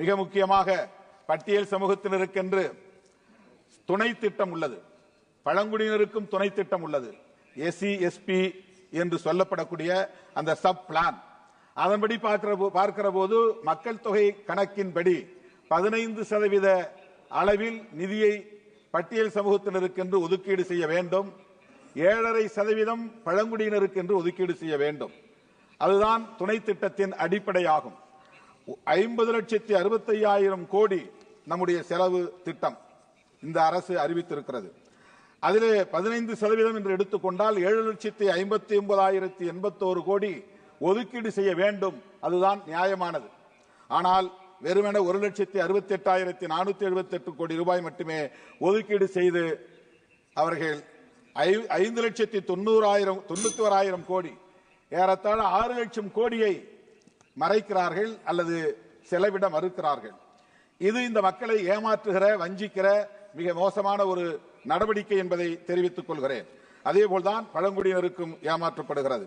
மிக முக்கியமாக பட்டியல் சமூகத்தினருக்கென்று துணை திட்டம் உள்ளது, பழங்குடியினருக்கும் துணை திட்டம் உள்ளது. எஸ்சி எஸ்பி என்று சொல்லப்படக்கூடிய அந்த சப் பிளான், அதன்படி பார்க்கிற போது மக்கள் தொகை கணக்கின்படி 15% அளவில் நிதியை பட்டியல் சமூகத்தினருக்கு என்று ஒதுக்கீடு செய்ய வேண்டும். 7.5% பழங்குடியினருக்கு என்று ஒதுக்கீடு செய்ய வேண்டும். அதுதான் துணை திட்டத்தின் அடிப்படையாகும். 50,65,000 கோடி நம்முடைய செலவு திட்டம் இந்த அரசு அறிவித்திருக்கிறது. அதிலே 15% என்று எடுத்துக்கொண்டால் 7,59,081 கோடி ஒதுக்கீடு செய்ய வேண்டும். அதுதான் நியாயமானது. ஆனால் வெறுமனே 1,68,478 கோடி ரூபாய் மட்டுமே ஒதுக்கீடு செய்து அவர்கள் 5,91,000 கோடி, ஏறத்தாழ 6 லட்சம் கோடியை மறைக்கிறார்கள் அல்லது செலவிட மறுக்கிறார்கள். இது இந்த மக்களை ஏமாற்றுகிற, வஞ்சிக்கிற மிக மோசமான ஒரு நடவடிக்கை என்பதை தெரிவித்துக் கொள்கிறேன். அதேபோல்தான் பழங்குடியினருக்கும் ஏமாற்றப்படுகிறது.